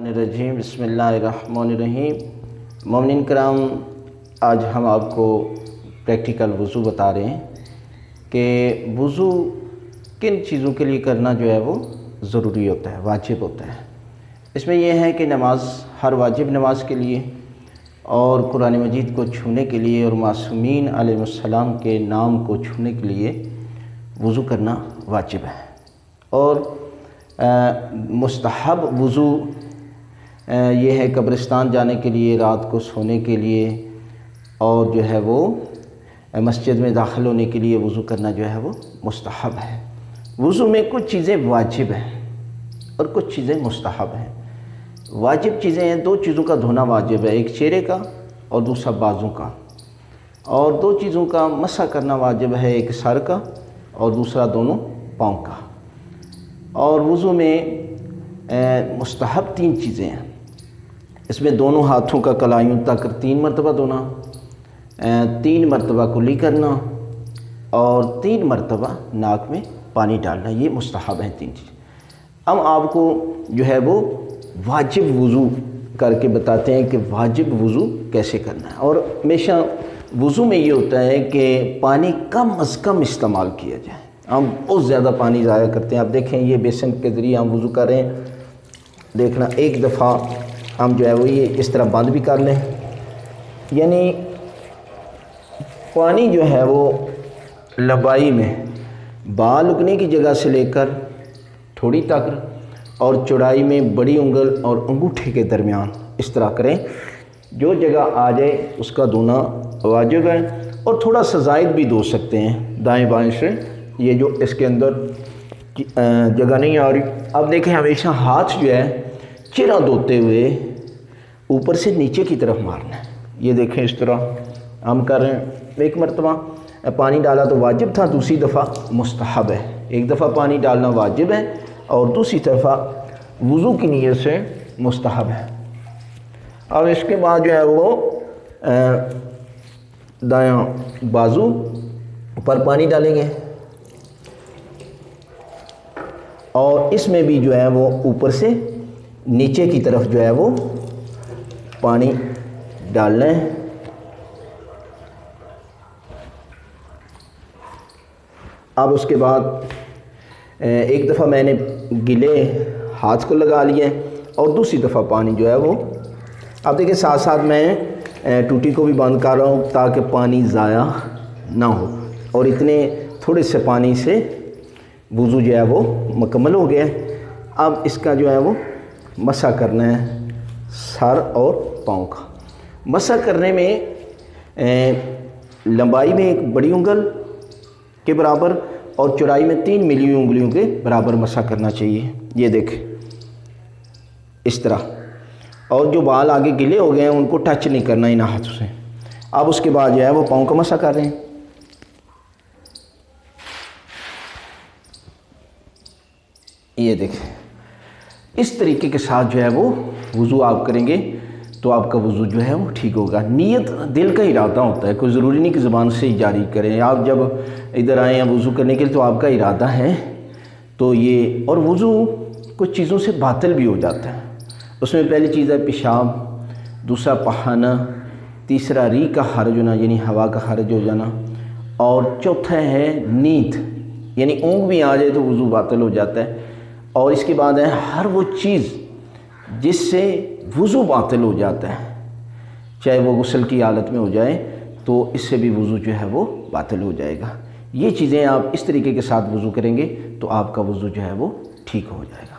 रजीम बिस्मिल्लाहिर्रहमानिर्रहीम। मोमिनीन कराम, आज हम आपको प्रैक्टिकल वज़ू बता रहे हैं कि वज़ू किन चीज़ों के लिए करना जो है वो ज़रूरी होता है, वाजिब होता है। इसमें यह है कि नमाज, हर वाजिब नमाज के लिए और कुरान मजीद को छूने के लिए और मासूमीन अलैहिस्सलाम के नाम को छूने के लिए वज़ू करना वाजिब है। और मुस्तहब वज़ू ये है कब्रिस्तान जाने के लिए, रात को सोने के लिए और जो है वो मस्जिद में दाखिल होने के लिए वज़ू करना जो है वो मुस्तहब है। वज़ू में कुछ चीज़ें वाजिब हैं और कुछ चीज़ें मुस्तहब हैं। वाजिब चीज़ें हैं, दो चीज़ों का धोना वाजिब है, एक चेहरे का और दूसरा बाजू का, और दो चीज़ों का मसा करना वाजिब है, एक सर का और दूसरा दोनों पाँव का। और वज़ू में मुस्तहब तीन चीज़ें हैं। इसमें दोनों हाथों का कलाइयों तक 3 मरतबा धोना, 3 मरतबा कुली करना और 3 मरतबा नाक में पानी डालना, ये मुस्तहब हैं 3 चीज़। अब आपको जो है वो वाजिब वज़ू करके बताते हैं कि वाजिब वज़ू कैसे करना है। और हमेशा वज़ू में ये होता है कि पानी कम अज़ कम इस्तेमाल किया जाए। हम बहुत ज़्यादा पानी ज़ाया करते हैं। आप देखें, ये बेसन के ज़रिए हम वज़ू कर रहे हैं, देखना एक दफ़ा हम जो है वो ये इस तरह बंद भी कर लें, यानी पानी जो है वो लंबाई में बाल उगने की जगह से लेकर थोड़ी तक और चौड़ाई में बड़ी उंगल और अंगूठे के दरमियान इस तरह करें। जो जगह आ जाए उसका धोना वाजिब है। और थोड़ा सा ज़ायद भी धो सकते हैं दाएं बाएं से, ये जो इसके अंदर जगह नहीं आ रही। अब देखें, हमेशा हाथ जो है चेहरा धोते हुए ऊपर से नीचे की तरफ मारना है। ये देखें, इस तरह हम कर रहे हैं। एक मरतबा पानी डाला तो वाजिब था, दूसरी दफ़ा मुस्तहब है। एक दफ़ा पानी डालना वाजिब है और दूसरी दफ़ा वज़ू की नीयत से मुस्तहब है। अब इसके बाद जो है वो दायां बाजू पर पानी डालेंगे और इसमें भी जो है वो ऊपर से नीचे की तरफ जो है वो पानी डालना है। अब उसके बाद एक दफ़ा मैंने गिले हाथ को लगा लिया और दूसरी दफ़ा पानी जो है वो, अब देखिए साथ साथ मैं टूटी को भी बंद कर रहा हूँ ताकि पानी ज़ाया ना हो। और इतने थोड़े से पानी से वज़ू जो है वो मुकम्मल हो गया। अब इसका जो है वो मसा करना है सर और पाँव का। मसा करने में लंबाई में एक बड़ी उंगल के बराबर और चौड़ाई में 3 मिली उंगलियों के बराबर मसा करना चाहिए। ये देखें इस तरह। और जो बाल आगे गिले हो गए हैं उनको टच नहीं करना इन हाथों से। अब उसके बाद जो है वो पाँव का मसा कर रहे हैं। ये देखें, इस तरीके के साथ जो है वो वज़ू आप करेंगे तो आपका वज़ू जो है वो ठीक होगा। नीयत दिल का इरादा होता है, कोई ज़रूरी नहीं कि ज़ुबान से ही जारी करें। आप जब इधर आए हैं वज़ू करने के लिए तो आपका इरादा है तो ये। और वज़ू कुछ चीज़ों से बातिल भी हो जाता है। उसमें पहली चीज़ है पेशाब, दूसरा पहाना, तीसरा री का खर्ज होना यानी हवा का खर्ज हो जाना, और चौथा है नींद, यानी ऊँघ भी आ जाए तो वज़ू बातिल हो जाता है। और इसके बाद है हर वो चीज़ जिससे वज़ू बातिल हो जाता है, चाहे वो गुस्ल की हालत में हो जाए तो इससे भी वज़ू जो है वो बातिल हो जाएगा। ये चीज़ें आप इस तरीके के साथ वज़ू करेंगे तो आपका वज़ू जो है वो ठीक हो जाएगा।